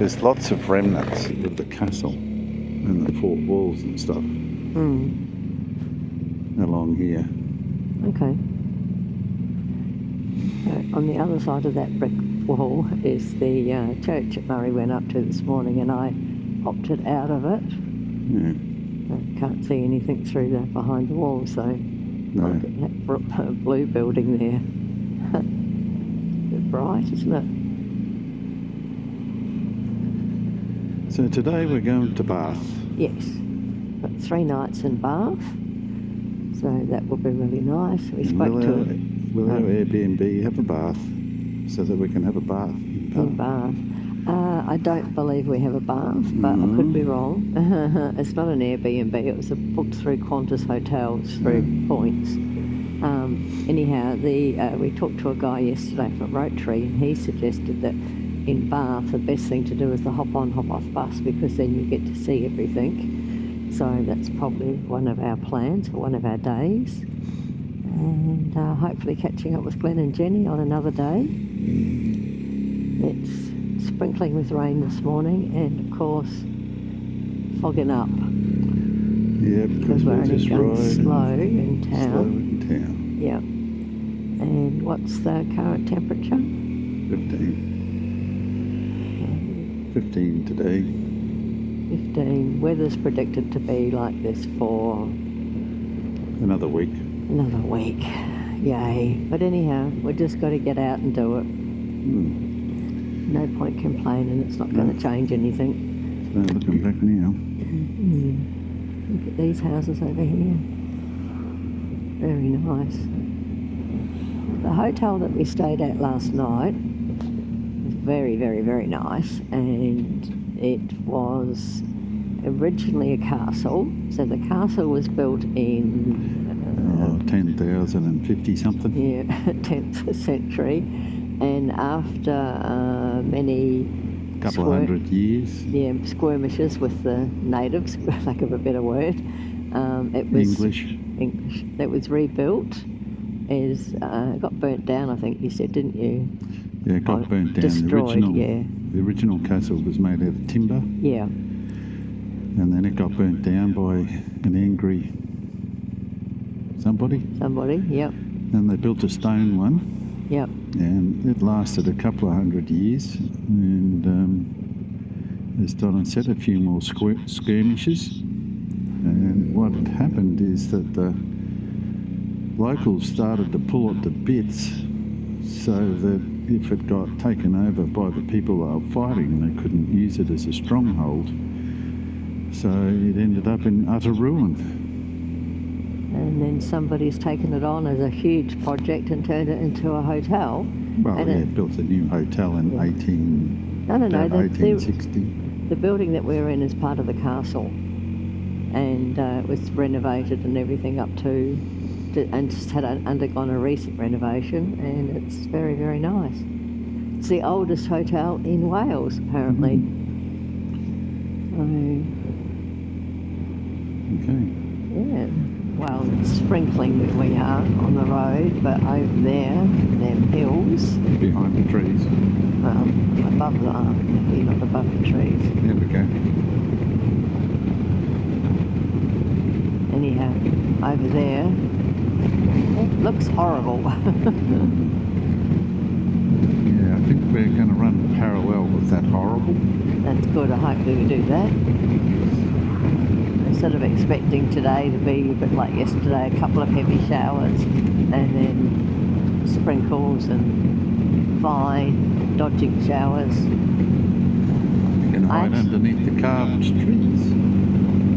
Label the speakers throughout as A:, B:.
A: There's lots of remnants of the castle and the fort walls and stuff along here.
B: Okay. On the other side of that brick wall is the church that Murray went up to this morning, and I opted out of it.
A: Yeah.
B: I can't see anything through there behind the wall, so
A: No.
B: look at that blue building there. A bit bright, isn't it?
A: So today we're going to Bath.
B: Yes. Got 3 nights in Bath, so that will be really nice. We spoke
A: Will our Airbnb have a bath so that we can have a bath
B: in Bath? I don't believe we have a bath, but I could be wrong. It's not an Airbnb, it was booked through Qantas Hotels through points. Anyhow, we talked to a guy yesterday from Rotary, and he suggested that in Bath the best thing to do is the hop-on, hop-off bus, because then you get to see everything. So that's probably one of our plans for one of our days. And hopefully catching up with Glenn and Jenny on another day. It's sprinkling with rain this morning, and of course fogging up.
A: Yeah, because
B: we're only
A: just
B: going slow in town.
A: Slow in town.
B: Yeah. And what's the current temperature?
A: 15 today.
B: 15. Weather's predicted to be like this for
A: Another week.
B: another week. Yay. But anyhow, we just got to get out and do it. No point complaining, it's not going to change anything.
A: So looking back now.
B: Look at these houses over here. Very nice. The hotel that we stayed at last night was very, very, very nice, and it was originally a castle. So the castle was built in
A: 10,050 something.
B: Yeah, 10th century, and after many
A: Couple of hundred years.
B: skirmishes with the natives, for lack of a better word, it was
A: English.
B: That was rebuilt. Got burnt down, I think you said, didn't you?
A: Yeah, it got burnt down.
B: Destroyed,
A: The original castle was made out of timber.
B: Yeah.
A: And then it got burnt down by an angry somebody.
B: Yep.
A: And they built a stone one.
B: Yep.
A: And it lasted a couple of hundred years. And as Don said, a few more skirmishes. And what had happened is that the locals started to pull it to bits, so that if it got taken over by the people that were fighting, they couldn't use it as a stronghold. So it ended up in utter ruin.
B: And then somebody's taken it on as a huge project and turned it into a hotel.
A: Well, and it built a new hotel in 1860.
B: The building that we're in is part of the castle, and it was renovated and everything up to, and just had undergone a recent renovation, and it's very, very nice. It's the oldest hotel in Wales, apparently.
A: Okay.
B: Yeah. Well, it's sprinkling where we are on the road, but over there, them hills.
A: Behind the trees.
B: Well, above maybe not above the trees.
A: There we go.
B: Anyhow, over there, it looks horrible.
A: Yeah, I think we're going to run parallel with that horrible.
B: That's good, I hope we do that. Sort of expecting today to be a bit like yesterday, a couple of heavy showers and then sprinkles and fine dodging showers.
A: You can hide underneath the carved trees.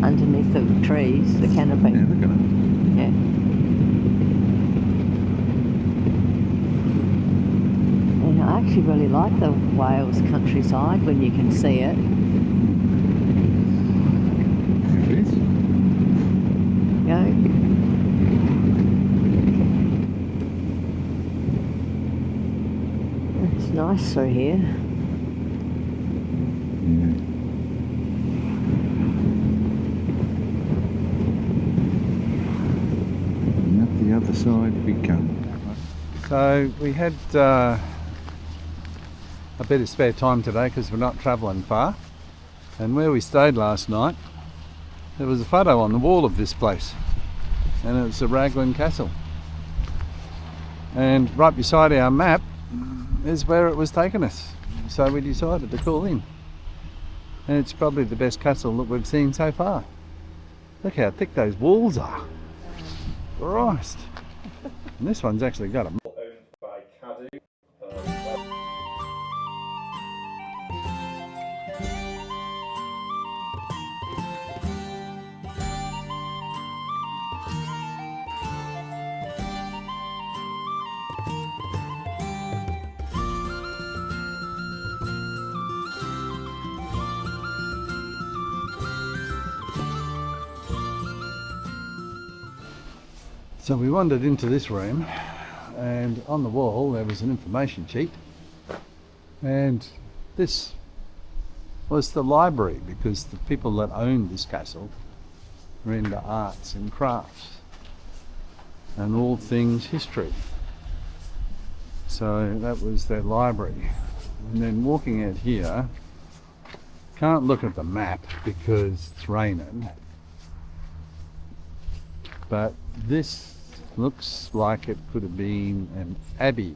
B: Underneath the trees, the canopy.
A: Yeah, look at it.
B: Yeah. And I actually really like the Wales countryside when you can see it. It's nice through here.
A: Yeah. And up the other side we come. So we had a a bit of spare time today because we're not travelling far. And where we stayed last night, there was a photo on the wall of this place, and it was the Raglan Castle. And right beside our map is where it was taking us. So we decided to call in. And it's probably the best castle that we've seen so far. Look how thick those walls are. Christ. And this one's actually got a... So we wandered into this room, and on the wall there was an information sheet, and this was the library, because the people that owned this castle were into arts and crafts and all things history. So that was their library. And then walking out here, can't look at the map because it's raining, but this looks like it could have been an abbey.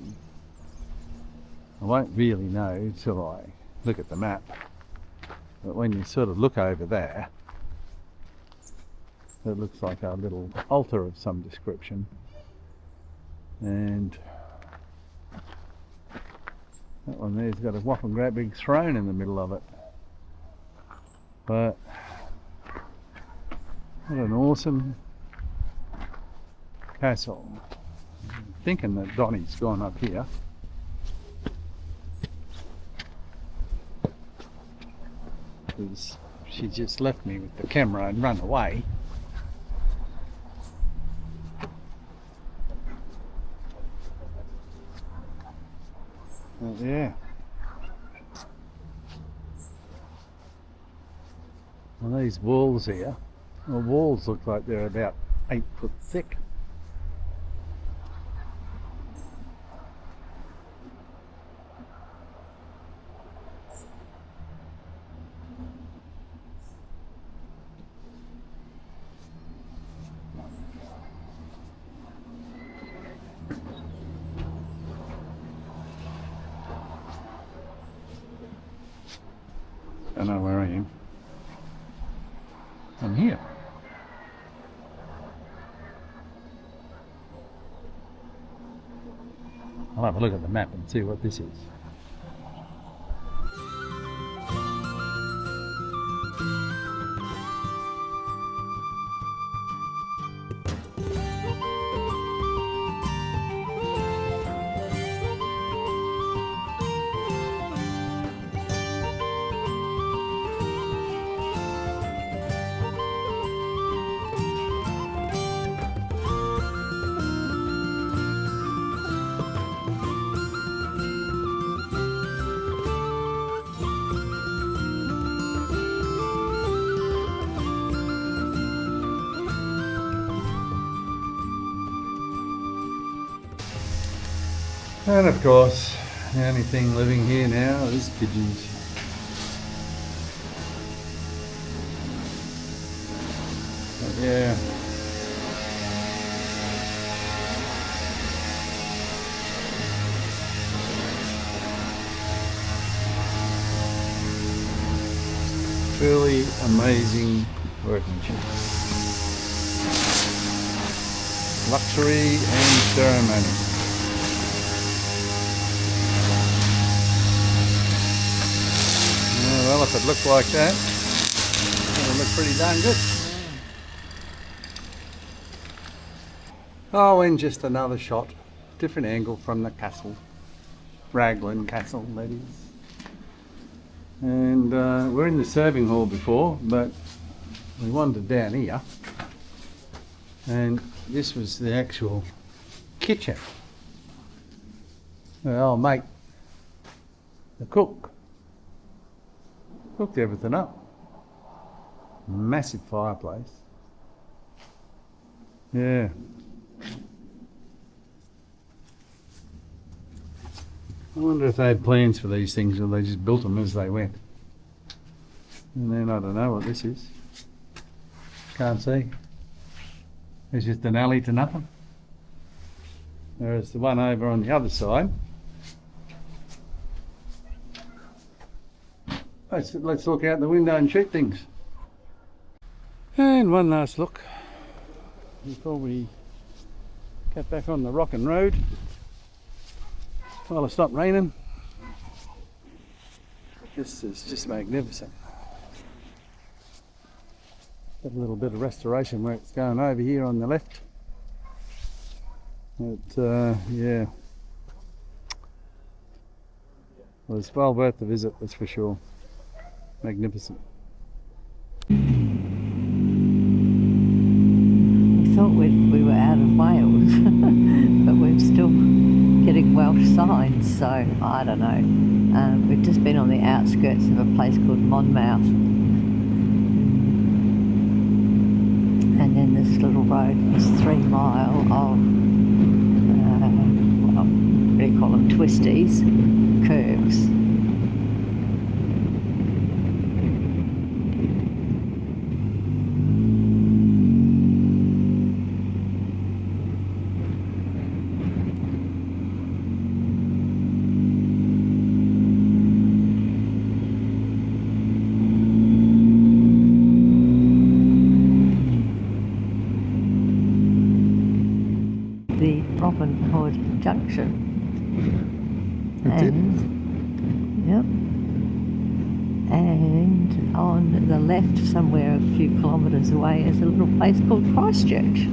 A: I won't really know till I look at the map, but when you sort of look over there, it looks like a little altar of some description, and that one there's got a whopping great big throne in the middle of it. But what an awesome castle. I'm thinking that Donnie's gone up here. Because she just left me with the camera and run away. But yeah. Well, these walls here, the walls look like they're about 8 foot thick. I don't know where I am. I'm here. I'll have a look at the map and see what this is. And of course, the only thing living here now is pigeons. But yeah. Truly amazing workmanship. Luxury and ceremony. Well, if it looked like that, it would look pretty darn good. Oh, and just another shot, different angle from the castle, Raglan Castle, that is. And we're in the serving hall before, but we wandered down here, and this was the actual kitchen. Oh, mate, the cook cooked everything up. Massive fireplace. Yeah. I wonder if they had plans for these things or they just built them as they went. And then I don't know what this is. Can't see. It's just an alley to nothing. Whereas the one over on the other side. Let's look out the window and shoot things. And one last look before we get back on the rockin' road. While it stopped raining. This is just magnificent. Got a little bit of restoration where it's going over here on the left. But yeah, well, it's well worth the visit, that's for sure. Magnificent.
B: We thought we were out of Wales, but we're still getting Welsh signs, so I don't know. We've just been on the outskirts of a place called Monmouth, and then this little road was 3 mile of, well, what do you call them, twisties, curves. The Robin Hood Junction.
A: That's it?
B: Yep. And on the left, somewhere a few kilometres away, is a little place called Christchurch.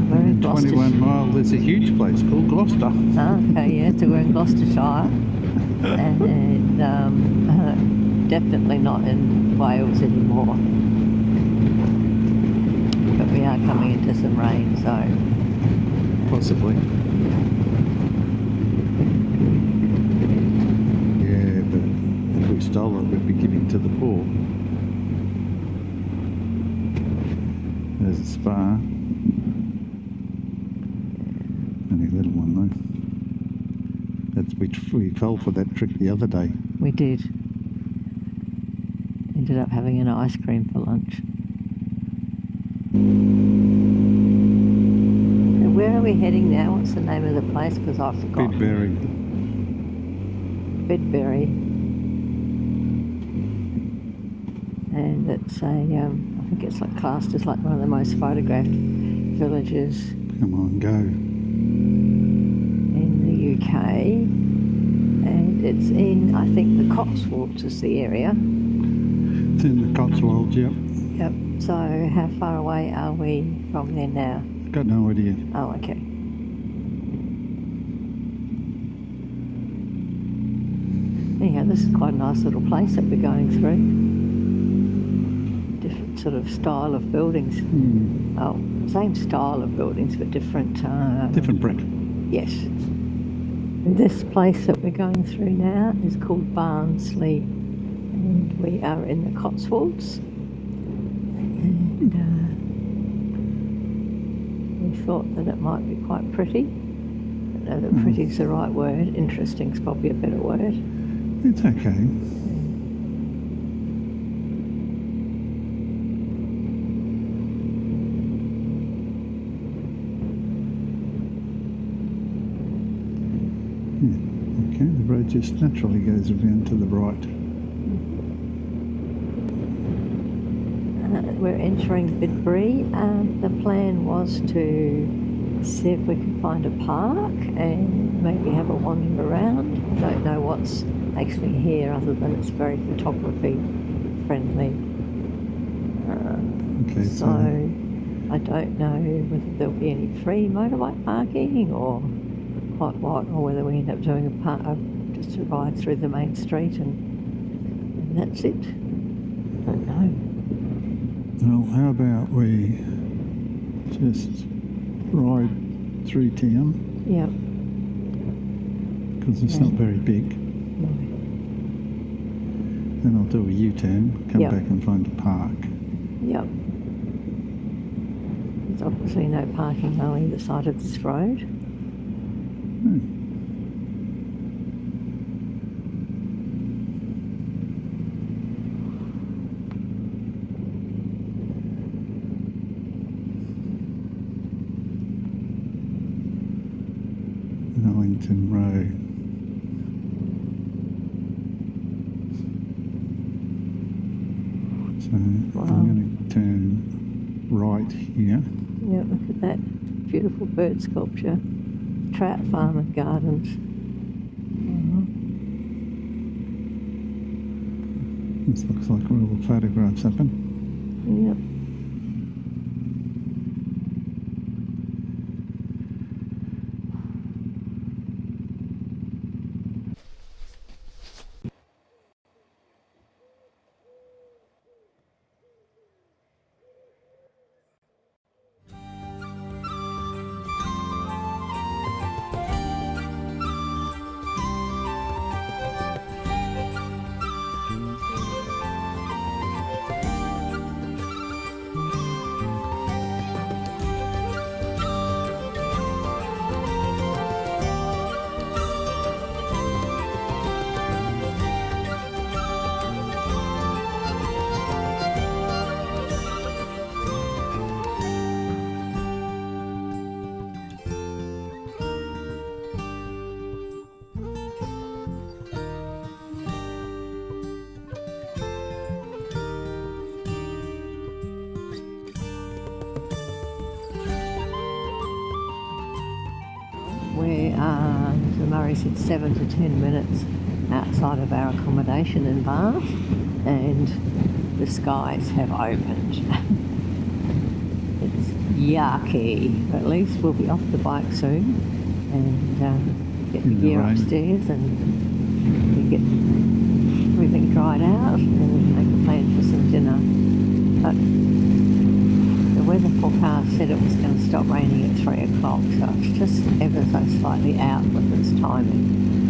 B: We're in
A: 21 mile, there's a huge place called Gloucester.
B: Okay, yeah, so we're in Gloucestershire. And definitely not in Wales anymore. But we are coming into some rain, so...
A: Possibly. Yeah, but if we stole it, we'd be giving to the poor. There's a spa. Only a little one though. We fell for that trick the other day.
B: We did. Ended up having an ice cream for lunch. And where are we heading now? What's the name of the place? Because I forgot.
A: Bidbury.
B: Bidbury. And it's a, I think it's like classed as like one of the most photographed villages
A: Come on, go.
B: in the UK. And it's in, I think, the Cotswolds is the area.
A: It's in the Cotswolds, yep.
B: Yep. So how far away are we from there now?
A: Got no idea.
B: Oh, okay. Anyhow, this is quite a nice little place that we're going through. Different sort of style of buildings. Oh, same style of buildings, but different...
A: Different brick.
B: Yes. This place that we're going through now is called Barnsley, and we are in the Cotswolds. And we thought that it might be quite pretty. I don't know that pretty's the right word. Interesting's probably a better word.
A: It's okay. Okay, the road just naturally goes around to the right.
B: We're entering Bidbury. The plan was to see if we could find a park and maybe have a wander around. I don't know what's actually here other than it's very photography friendly.
A: Okay,
B: So I don't know whether there'll be any free motorbike parking or what, or whether we end up doing just a ride through the main street and that's it. I don't know.
A: well, how about we just ride through town?
B: Yep.
A: Because it's not very big.
B: No.
A: Then I'll do a U-turn, come
B: Yep.
A: back and find a park.
B: Yep. There's obviously no parking on either side of this road.
A: Wellington Road. So
B: Wow.
A: I'm going to turn right here.
B: Yeah, look at that beautiful bird sculpture. Trout Farm and Gardens.
A: This looks like where all the photographs happen.
B: Yep. We are, so Murray said, 7 to 10 minutes outside of our accommodation in Bath, and the skies have opened. It's yucky, but at least we'll be off the bike soon and get the gear upstairs and get everything dried out and make a plan for some dinner. But the weather forecast said it was going to stop raining at 3 o'clock, so it's just ever so slightly out with its timing.